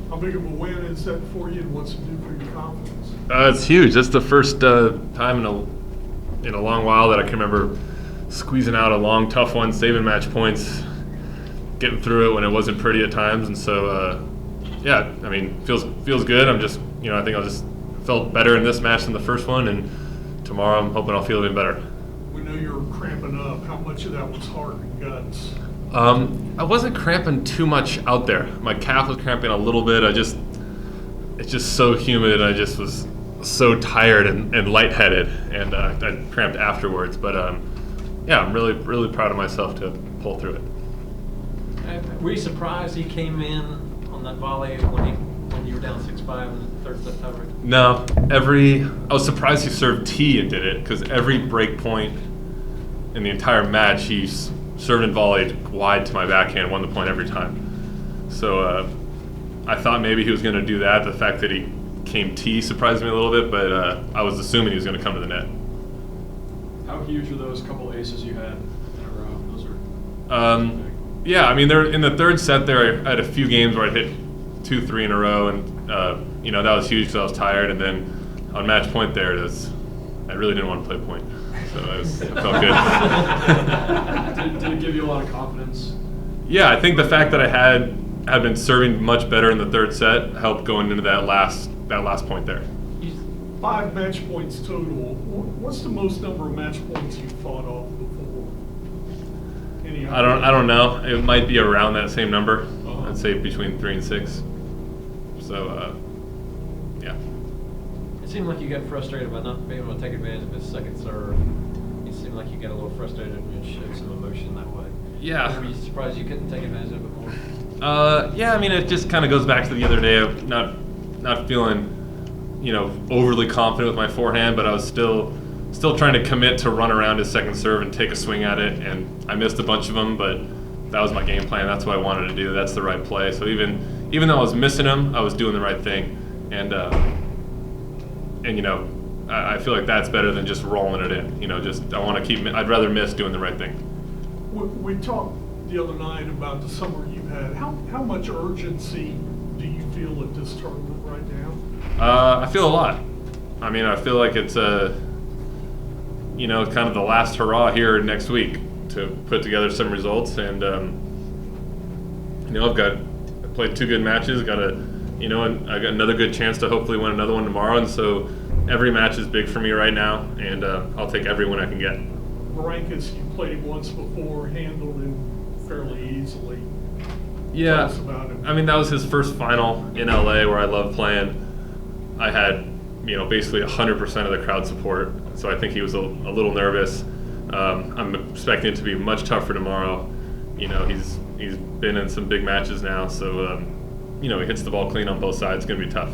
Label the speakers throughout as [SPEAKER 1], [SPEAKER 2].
[SPEAKER 1] How big of a win is that for you, and what's it do for your confidence?
[SPEAKER 2] It's huge. That's the first time in a long while that I can remember squeezing out a long, tough one, saving match points, getting through it when it wasn't pretty at times, and so yeah, I mean, feels good. I'm just, I think I'll just felt better in this match than the first one, and tomorrow I'm hoping I'll feel even better.
[SPEAKER 1] We know you're cramping up. How much of that was heart and guts?
[SPEAKER 2] I wasn't cramping too much out there. My calf was cramping a little bit. It's just so humid. I just was so tired and lightheaded, and I cramped afterwards. But yeah, I'm really, really proud of myself to pull through it.
[SPEAKER 3] Were you surprised he came in on that volley when you were down 6-5 in the third set tiebreak?
[SPEAKER 2] No, I was surprised he served T and did it, because every break point in the entire match he served and volleyed wide to my backhand, won the point every time. So I thought maybe he was going to do that. The fact that he came T surprised me a little bit, but I was assuming he was going to come to the net.
[SPEAKER 4] How huge are those couple aces you had in a row? Those are
[SPEAKER 2] yeah, I mean, in the third set there, I had a few games where I hit 2-3 in a row, and that was huge because I was tired. And then on match point there, I really didn't want to play point, so I felt good.
[SPEAKER 4] Did it give you a lot of confidence?
[SPEAKER 2] Yeah, I think the fact that I had been serving much better in the third set helped going into that last point there.
[SPEAKER 1] 5 match points total. What's the most number of match points you've fought off before?
[SPEAKER 2] I don't know. It might be around that same number. I'd say between 3 and 6. So yeah.
[SPEAKER 3] It seemed like you got frustrated by not being able to take advantage of his second serve. It seemed like you got a little frustrated and showed some emotion that way.
[SPEAKER 2] Yeah.
[SPEAKER 3] Were you surprised you couldn't take advantage of it more?
[SPEAKER 2] Yeah, I mean, it just kind of goes back to the other day of not feeling, overly confident with my forehand, but I was still trying to commit to run around his second serve and take a swing at it, and I missed a bunch of them, but that was my game plan. That's what I wanted to do. That's the right play. So even though I was missing him, I was doing the right thing, and I feel like that's better than just rolling it in. I'd rather miss doing the right thing.
[SPEAKER 1] We talked the other night about the summer you've had. How much urgency do you feel at this tournament right now?
[SPEAKER 2] I feel a lot. I mean, I feel like it's kind of the last hurrah here next week to put together some results, and I played 2 good matches. And I got another good chance to hopefully win another one tomorrow, and so every match is big for me right now, and I'll take every win I can get.
[SPEAKER 1] Marcus, you played him once before, handled him fairly easily.
[SPEAKER 2] Yeah,
[SPEAKER 1] Tell us about him.
[SPEAKER 2] I mean, that was his first final in LA where I love playing. I had, basically 100% of the crowd support, so I think he was a little nervous. I'm expecting it to be much tougher tomorrow. He's been in some big matches now, so he hits the ball clean on both sides. It's going to be tough.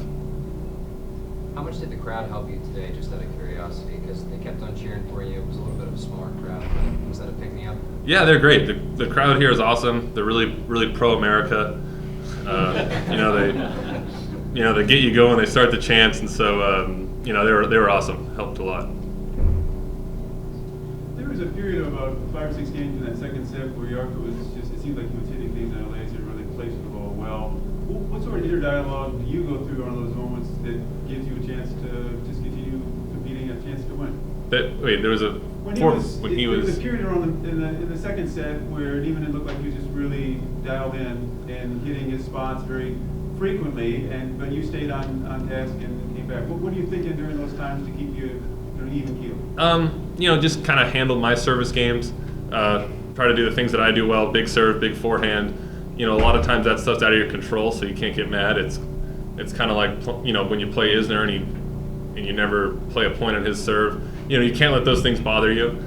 [SPEAKER 5] How much did the crowd help you today, just out of curiosity? Because they kept on cheering for you. It was a little bit of a smaller crowd, but was that a pick-me-up?
[SPEAKER 2] Yeah, they're great. The crowd here is awesome. They're really, really pro-America. They get you going. They start the chants, and so they were awesome. Helped a lot.
[SPEAKER 6] There was a period of about 5 or 6 games in that second set where Jarkko was it seemed like he was hitting things on a laser and really placed the ball well. What sort of inner dialogue do you go through on those moments that gives you a chance to just continue competing, a chance to win?
[SPEAKER 2] There was a
[SPEAKER 6] There was a period around in the second set where Nieminen looked like he was just really dialed in and hitting his spots very frequently, but you stayed on task and came back. What are you thinking during those times to keep you even keel?
[SPEAKER 2] Just kind of handle my service games. Try to do the things that I do well: big serve, big forehand. A lot of times that stuff's out of your control, so you can't get mad. It's kind of like when you play Isner and you never play a point on his serve. You can't let those things bother you,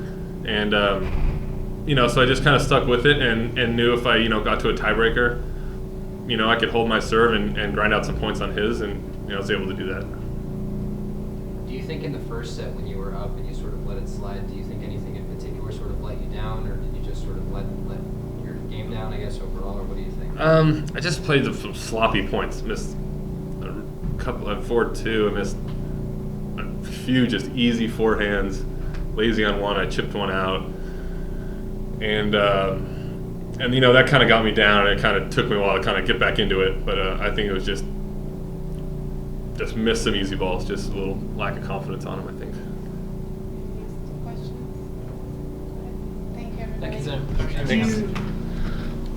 [SPEAKER 2] and so I just kind of stuck with it and knew if I got to a tiebreaker, I could hold my serve and grind out some points on his, and I was able to do that.
[SPEAKER 5] Do you think in the first set when you were up and you sort of let it slide, do you think anything in particular sort of let you down, or did you just sort of let your game down, I guess, overall, or what do you think?
[SPEAKER 2] I just played some sloppy points. Missed a couple at 4-2. I missed a few just easy forehands. Lazy on one, I chipped one out. And And that kind of got me down, and it kind of took me a while to kind of get back into it. But I think it was just missed some easy balls, just a little lack of confidence on him, I think.
[SPEAKER 7] Questions? Thank you, everybody.
[SPEAKER 3] Thank you, Sam.
[SPEAKER 1] Do you,